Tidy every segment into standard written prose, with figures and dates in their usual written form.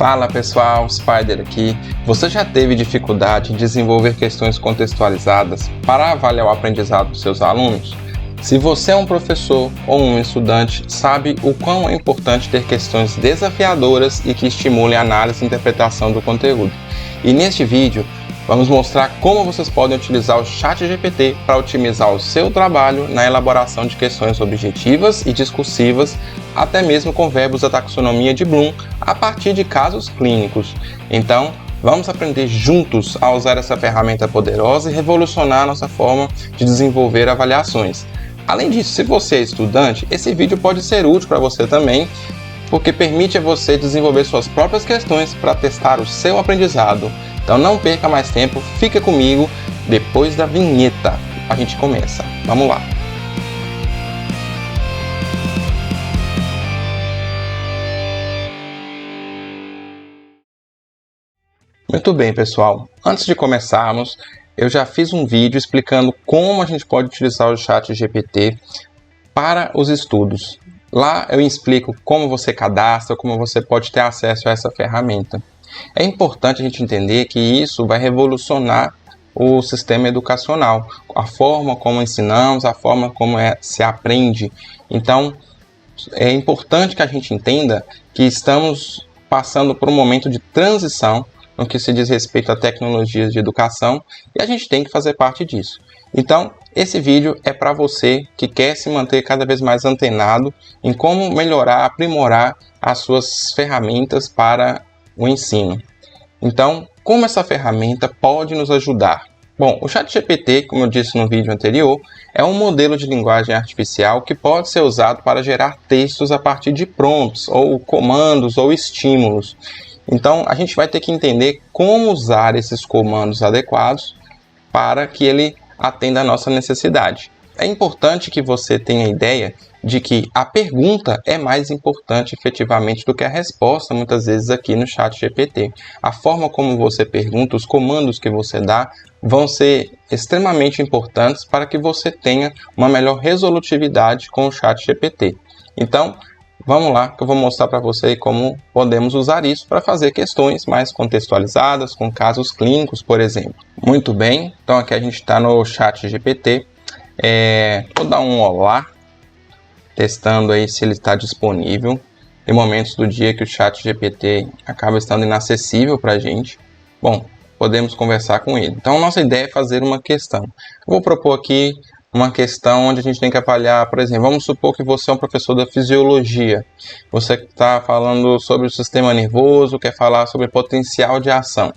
Fala pessoal, Spider aqui. Você já teve dificuldade em desenvolver questões contextualizadas para avaliar o aprendizado dos seus alunos? Se você é um professor ou um estudante, sabe o quão é importante ter questões desafiadoras e que estimulem a análise e interpretação do conteúdo. E neste vídeo, vamos mostrar como vocês podem utilizar o ChatGPT para otimizar o seu trabalho na elaboração de questões objetivas e discursivas, até mesmo com verbos da taxonomia de Bloom, a partir de casos clínicos. Então, vamos aprender juntos a usar essa ferramenta poderosa e revolucionar a nossa forma de desenvolver avaliações. Além disso, se você é estudante, esse vídeo pode ser útil para você também, porque permite a você desenvolver suas próprias questões para testar o seu aprendizado. Então não perca mais tempo, fica comigo, depois da vinheta a gente começa. Vamos lá! Muito bem, pessoal. Antes de começarmos, eu já fiz um vídeo explicando como a gente pode utilizar o ChatGPT para os estudos. Lá eu explico como você cadastra, como você pode ter acesso a essa ferramenta. É importante a gente entender que isso vai revolucionar o sistema educacional, a forma como ensinamos, a forma como se aprende. Então, é importante que a gente entenda que estamos passando por um momento de transição no que se diz respeito a tecnologias de educação e a gente tem que fazer parte disso. Então, esse vídeo é para você que quer se manter cada vez mais antenado em como melhorar, aprimorar as suas ferramentas para o ensino. Então, como essa ferramenta pode nos ajudar? Bom, o ChatGPT, como eu disse no vídeo anterior, é um modelo de linguagem artificial que pode ser usado para gerar textos a partir de prompts, ou comandos, ou estímulos. Então, a gente vai ter que entender como usar esses comandos adequados para que ele atenda à nossa necessidade. É importante que você tenha ideia de que a pergunta é mais importante efetivamente do que a resposta, muitas vezes aqui no ChatGPT. A forma como você pergunta, os comandos que você dá, vão ser extremamente importantes para que você tenha uma melhor resolutividade com o ChatGPT. Então, vamos lá que eu vou mostrar para você como podemos usar isso para fazer questões mais contextualizadas, com casos clínicos, por exemplo. Muito bem, então aqui a gente está no ChatGPT. Vou dar um olá, testando aí se ele está disponível. Tem momentos do dia que o ChatGPT acaba estando inacessível para a gente. Bom, podemos conversar com ele. Então, nossa ideia é fazer uma questão. Eu vou propor aqui uma questão onde a gente tem que avaliar, por exemplo, vamos supor que você é um professor da fisiologia. Você está falando sobre o sistema nervoso, quer falar sobre potencial de ação.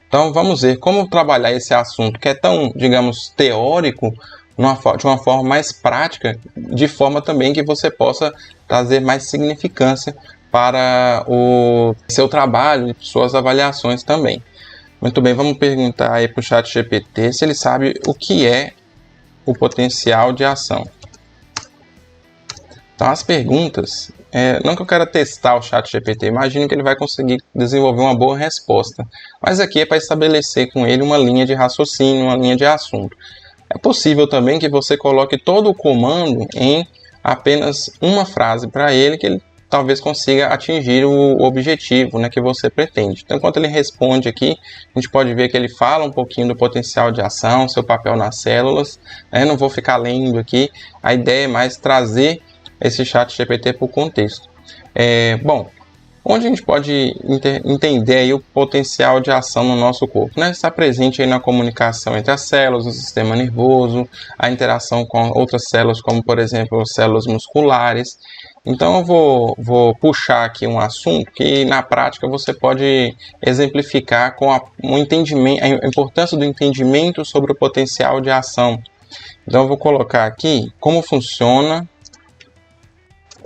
Então, vamos ver como trabalhar esse assunto que é tão, digamos, teórico, de uma forma mais prática, de forma também que você possa trazer mais significância para o seu trabalho e suas avaliações também. Muito bem, vamos perguntar aí para o ChatGPT se ele sabe o que é o potencial de ação. Então, as perguntas, não que eu quero testar o ChatGPT, imagino que ele vai conseguir desenvolver uma boa resposta, mas aqui é para estabelecer com ele uma linha de raciocínio, uma linha de assunto. É possível também que você coloque todo o comando em apenas uma frase para ele, que ele talvez consiga atingir o objetivo, né, que você pretende. Então, enquanto ele responde aqui, a gente pode ver que ele fala um pouquinho do potencial de ação, seu papel nas células. Não vou ficar lendo aqui, a ideia é mais trazer esse ChatGPT para o contexto. Bom, onde a gente pode entender aí o potencial de ação no nosso corpo, né? Está presente aí na comunicação entre as células, no sistema nervoso, a interação com outras células, como por exemplo células musculares. Então eu vou puxar aqui um assunto que na prática você pode exemplificar com o entendimento, a importância do entendimento sobre o potencial de ação. Então eu vou colocar aqui como funciona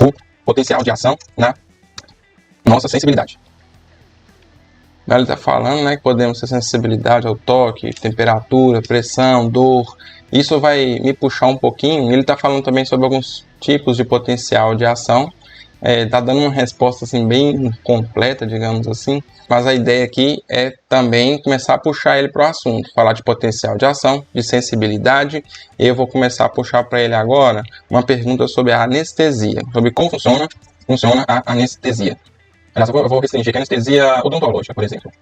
o potencial de ação na nossa sensibilidade. Ele está falando, né, que podemos ter sensibilidade ao toque, temperatura, pressão, dor. Isso vai me puxar um pouquinho. Ele está falando também sobre alguns tipos de potencial de ação. Está dando uma resposta assim, bem completa, digamos assim. Mas a ideia aqui é também começar a puxar ele para o assunto. Falar de potencial de ação, de sensibilidade. E eu vou começar a puxar para ele agora uma pergunta sobre a anestesia. Sobre como funciona a anestesia. Aliás, eu vou restringir aqui a anestesia odontológica, por exemplo.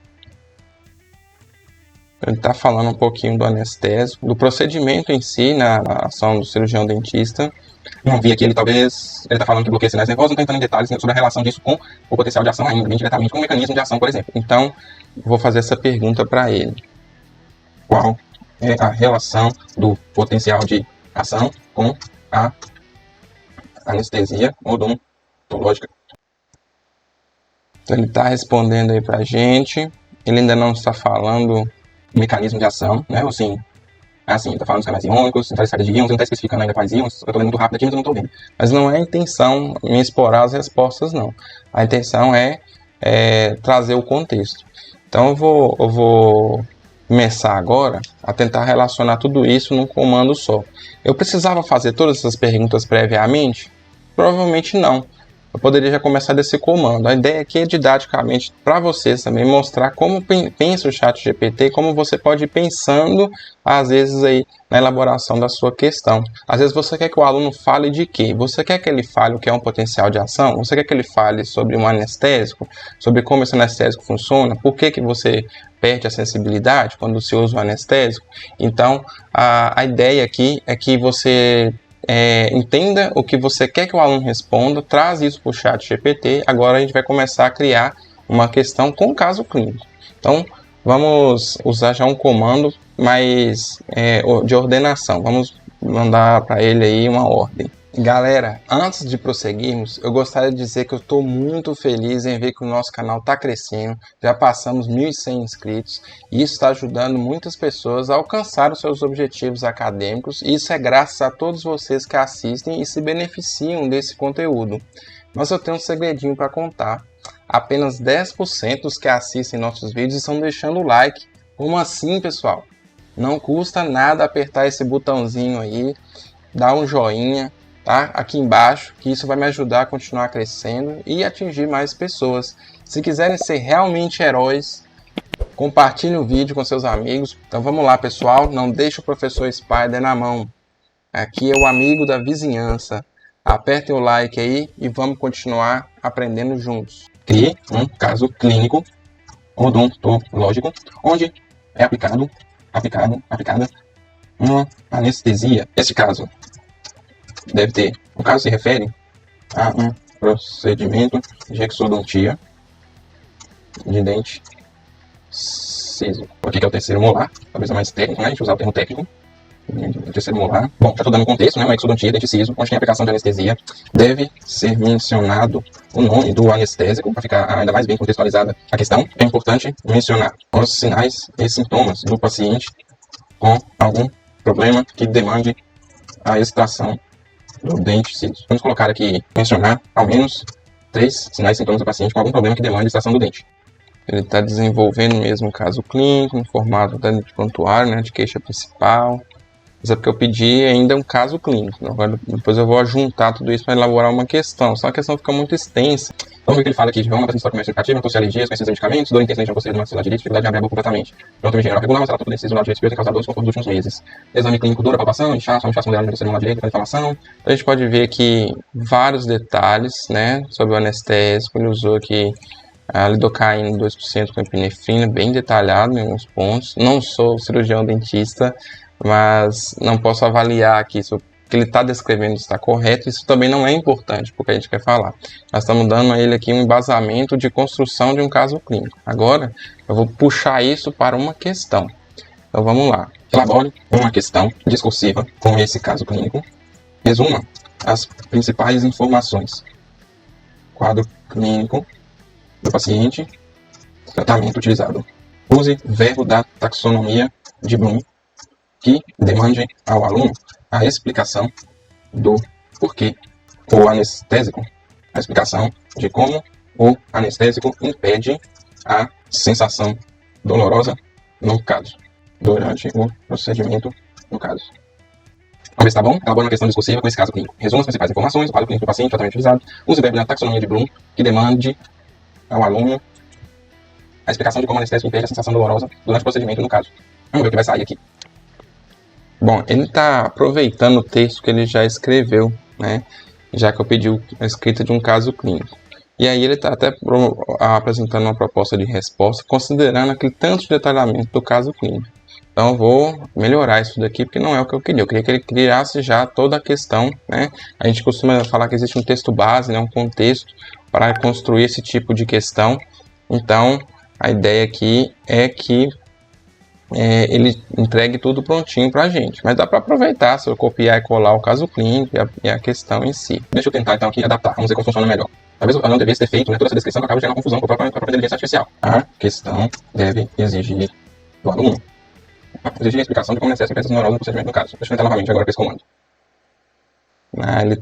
Ele está falando um pouquinho do anestésico, do procedimento em si, na ação do cirurgião dentista. Não vi aqui, ele está falando que bloqueia sinais nervosos, não está entrando em detalhes sobre a relação disso com o potencial de ação ainda, bem diretamente com o mecanismo de ação, por exemplo. Então, vou fazer essa pergunta para ele. Qual é a relação do potencial de ação com a anestesia odontológica? Então, ele está respondendo aí para a gente. Ele ainda não está falando o mecanismo de ação, né? Assim, está falando dos canais iônicos, interesseários de íons, ele não está especificando ainda quais íons, eu estou lendo muito rápido aqui, mas eu não estou vendo. Mas não é a intenção me explorar as respostas, não. A intenção é trazer o contexto. Então eu vou começar agora a tentar relacionar tudo isso num comando só. Eu precisava fazer todas essas perguntas previamente? Provavelmente não. Eu poderia já começar desse comando. A ideia aqui é didaticamente para vocês também mostrar como pensa o ChatGPT, como você pode ir pensando às vezes aí na elaboração da sua questão. Às vezes você quer que o aluno fale de quê? Você quer que ele fale o que é um potencial de ação? Você quer que ele fale sobre um anestésico? Sobre como esse anestésico funciona? Por que você perde a sensibilidade quando se usa o anestésico? Então, a ideia aqui é que você entenda o que você quer que o aluno responda, traz isso para o ChatGPT. Agora a gente vai começar a criar uma questão com caso clínico. Então, vamos usar já um comando mais de ordenação. Vamos mandar para ele aí uma ordem. Galera, antes de prosseguirmos, eu gostaria de dizer que eu estou muito feliz em ver que o nosso canal está crescendo, já passamos 1.100 inscritos e isso está ajudando muitas pessoas a alcançar os seus objetivos acadêmicos, e isso é graças a todos vocês que assistem e se beneficiam desse conteúdo. Mas eu tenho um segredinho para contar: apenas 10% dos que assistem nossos vídeos estão deixando o like. Como assim, pessoal? Não custa nada apertar esse botãozinho aí, dar um joinha, tá? Aqui embaixo, que isso vai me ajudar a continuar crescendo e atingir mais pessoas. Se quiserem ser realmente heróis, compartilhe o vídeo com seus amigos. Então vamos lá, pessoal, não deixe o professor Spider na mão. Aqui é o amigo da vizinhança. Apertem o like aí e vamos continuar aprendendo juntos. Crie um caso clínico odontológico onde é aplicada uma anestesia. Este caso deve ter, o caso se refere a um procedimento de exodontia de dente ciso. Aqui que é o terceiro molar, talvez é mais técnico, né? A gente usar o termo técnico. O terceiro molar. Bom, já estou dando contexto, né? Uma exodontia, dente ciso, onde tem aplicação de anestesia. Deve ser mencionado o nome do anestésico, para ficar ainda mais bem contextualizada a questão. É importante mencionar os sinais e sintomas do paciente com algum problema que demande a extração do dente ciso. Vamos colocar aqui, mencionar ao menos 3 sinais e sintomas do paciente com algum problema que demande a extração do dente. Ele está desenvolvendo mesmo um caso clínico, no formato de prontuário, né, de queixa principal. Mas é porque eu pedi ainda um caso clínico. Agora, depois eu vou juntar tudo isso para elaborar uma questão. Só a questão fica muito extensa. Vamos ver o que ele fala aqui. Vamos apresentar comércio educativo, não alergias, conhecência de medicamentos, dor intensa de você de maxilar direito, dificuldade de abrir a boca completamente. Pronto, geral regular, mas ela tudo deciso do lado direito superior tem causado dores com dos últimos meses. Exame clínico, dor, palpação, inchaço moderado no terceiro lado direito, inflamação. Então a gente pode ver aqui vários detalhes, né, sobre o anestésico. Ele usou aqui a lidocaína 2% com epinefrina, bem detalhado em alguns pontos. Não sou cirurgião dentista, mas não posso avaliar aqui se o que ele está descrevendo está correto. Isso também não é importante porque a gente quer falar. Nós estamos dando a ele aqui um embasamento de construção de um caso clínico. Agora eu vou puxar isso para uma questão. Então vamos lá. Elabore uma questão discursiva com esse caso clínico. Resuma as principais informações. Quadro clínico do paciente. Tratamento utilizado. Use verbo da taxonomia de Bloom que demande ao aluno a explicação do porquê o anestésico, a explicação de como o anestésico impede a sensação dolorosa no caso, durante o procedimento no caso. Vamos ver se tá bom? Elabora uma questão discursiva com esse caso clínico. Resuma as principais informações, o quadro clínico do paciente, tratamento utilizado. Use o verbo da taxonomia de Bloom que demande ao aluno a explicação de como o anestésico impede a sensação dolorosa durante o procedimento no caso. Vamos ver o que vai sair aqui. Bom, ele está aproveitando o texto que ele já escreveu, né? Já que eu pedi a escrita de um caso clínico. E aí ele está até apresentando uma proposta de resposta, considerando aquele tanto de detalhamento do caso clínico. Então eu vou melhorar isso daqui, porque não é o que eu queria. Eu queria que ele criasse já toda a questão, né? A gente costuma falar que existe um texto base, né? Um contexto para construir esse tipo de questão. Então a ideia aqui é que ele entregue tudo prontinho para a gente. Mas dá para aproveitar se eu copiar e colar o caso clínico e a questão em si. Deixa eu tentar então aqui adaptar. Vamos ver como funciona melhor. Talvez eu não devesse ter feito, né, toda essa descrição que acaba gerando confusão com a própria inteligência artificial. A questão deve exigir do aluno. Exigir a explicação de como necessita peças neurosas no procedimento do caso. Deixa eu tentar novamente agora com esse comando. Ele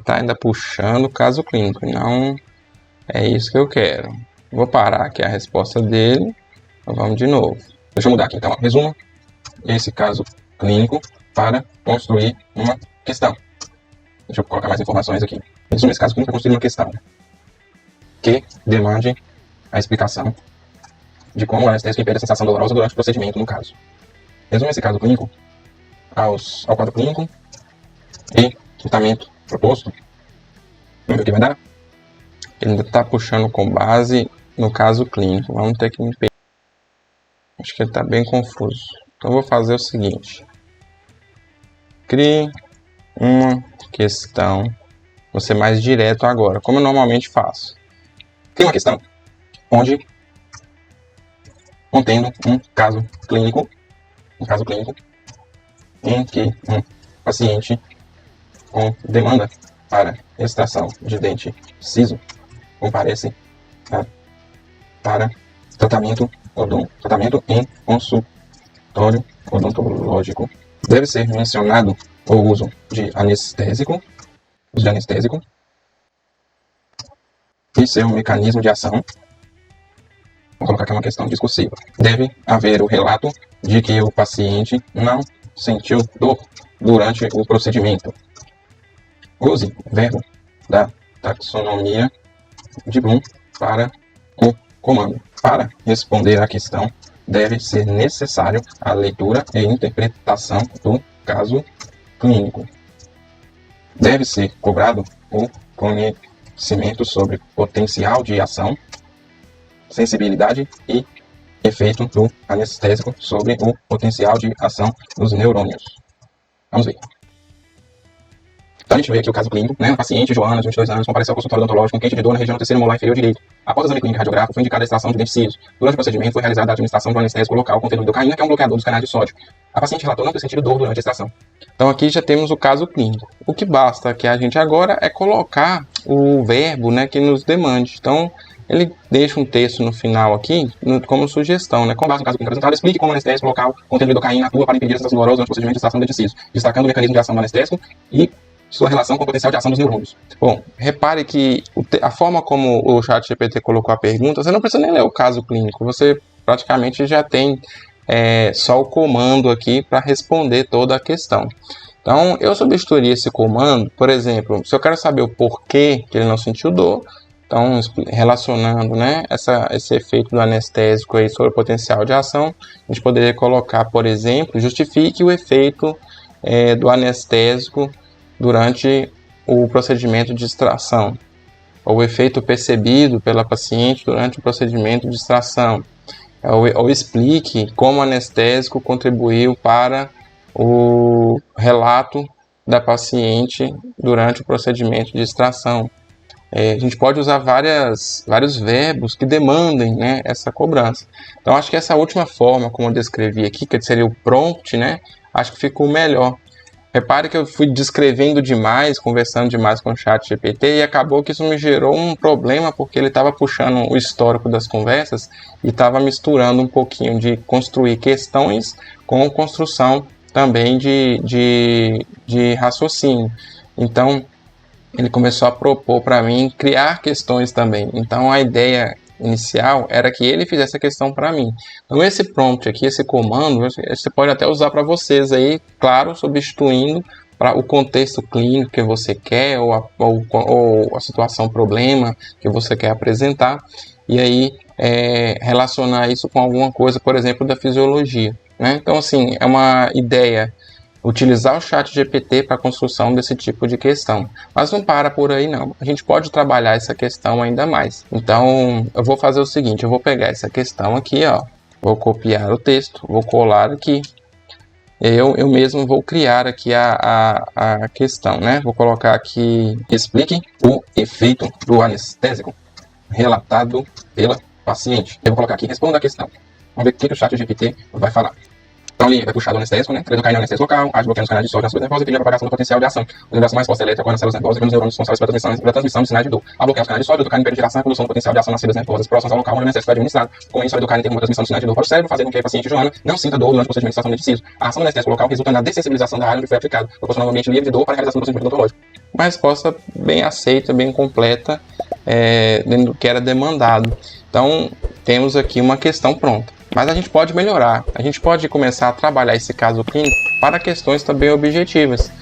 tá ainda puxando o caso clínico. Não é isso que eu quero. Vou parar aqui a resposta dele. Então vamos de novo. Deixa eu mudar aqui então. Resuma esse caso clínico para construir uma questão. Deixa eu colocar mais informações aqui. Resuma esse caso clínico para construir uma questão que demande a explicação de como o anestésico impede a sensação dolorosa durante o procedimento no caso. Resume esse caso clínico ao quadro clínico e tratamento proposto. Vamos ver o que vai dar? Ele ainda está puxando com base no caso clínico. Vamos ter que me pegar. Acho que ele está bem confuso. Então eu vou fazer o seguinte. Crie uma questão. Vou ser mais direto agora, como eu normalmente faço. Crie uma questão onde contendo um caso clínico em que um paciente com demanda para extração de dente ciso comparece para tratamento em consultório odontológico. Deve ser mencionado o uso de anestésico e seu mecanismo de ação. Vou colocar aqui uma questão discursiva. Deve haver o relato de que o paciente não sentiu dor durante o procedimento. Use o verbo da taxonomia de Bloom para o comando. Para responder à questão, deve ser necessário a leitura e interpretação do caso clínico. Deve ser cobrado o conhecimento sobre potencial de ação, sensibilidade e efeito do anestésico sobre o potencial de ação dos neurônios. Vamos ver. Então a gente vê aqui o caso clínico, né? Uma paciente, Joana, de 22 anos, compareceu ao consultório odontológico com queixa de dor na região do terceiro molar inferior direito. Após o exame clínico radiográfico, foi indicada a extração de dente ciso. Durante o procedimento, foi realizada a administração de um anestésico local contendo lidocaína, que é um bloqueador dos canais de sódio. A paciente relatou não ter sentido dor durante a extração. Então aqui já temos o caso clínico. O que basta aqui a gente agora é colocar o verbo, né, que nos demande. Então ele deixa um texto no final aqui como sugestão, né? Com base no caso clínico apresentado, explique como o anestésico local contendo lidocaína atua para impedir a sensação dolorosa durante o procedimento de extração de dente ciso, destacando o mecanismo de ação do anestésico e sua relação com o potencial de ação dos neurônios. Bom, repare que a forma como o ChatGPT colocou a pergunta, você não precisa nem ler o caso clínico, você praticamente já tem só o comando aqui para responder toda a questão. Então, eu substituiria esse comando, por exemplo, se eu quero saber o porquê que ele não sentiu dor, então, relacionando, né, esse efeito do anestésico aí sobre o potencial de ação, a gente poderia colocar, por exemplo, justifique o efeito do anestésico durante o procedimento de extração, ou o efeito percebido pela paciente durante o procedimento de extração, ou explique como o anestésico contribuiu para o relato da paciente durante o procedimento de extração. A gente pode usar vários verbos que demandem, né, essa cobrança. Então, acho que essa última forma, como eu descrevi aqui, que seria o prompt, né, acho que ficou melhor. Repare que eu fui descrevendo demais, conversando demais com o ChatGPT e acabou que isso me gerou um problema porque ele estava puxando o histórico das conversas e estava misturando um pouquinho de construir questões com construção também de raciocínio. Então, ele começou a propor para mim criar questões também. Então, a ideia inicial era que ele fizesse a questão para mim. Então, esse prompt aqui, esse comando, você pode até usar para vocês aí, claro, substituindo para o contexto clínico que você quer ou a situação problema que você quer apresentar e aí relacionar isso com alguma coisa, por exemplo, da fisiologia, né? Então, assim, é uma ideia utilizar o ChatGPT para a construção desse tipo de questão. Mas não para por aí não, a gente pode trabalhar essa questão ainda mais. Então eu vou fazer o seguinte, eu vou pegar essa questão aqui, ó, vou copiar o texto, vou colar aqui, eu mesmo vou criar aqui a questão, né? Vou colocar aqui, explique o efeito do anestésico relatado pela paciente. Eu vou colocar aqui, responda a questão. Vamos ver o que o ChatGPT vai falar. Então ele vai puxar do anestésico, né? Lidocaína no anestésico local, age bloqueando os canais de sol nas células nervosas e impede a propagação do potencial de ação. A liberação mais forte elétrica nas células nervosas e nos neurônios responsáveis pela transmissão de sinais de dor. Ao bloquear os canais de sol, a lidocaína impede a geração e a condução do potencial de ação nas células nervosas próximas ao local onde o anestésico foi administrado. Com isso, a lidocaína tem uma transmissão de sinais de dor para o cérebro, fazendo com que a paciente Joana não sinta dor durante o procedimento de extração de tecido. A ação do anestésico local resulta na dessensibilização da área onde foi aplicado, proporcionando um ambiente livre de dor para a realização do procedimento odontológico. Uma resposta bem aceita, bem completa, dentro do que era demandado. Então, temos aqui uma questão pronta. Mas a gente pode melhorar, a gente pode começar a trabalhar esse caso clínico para questões também objetivas.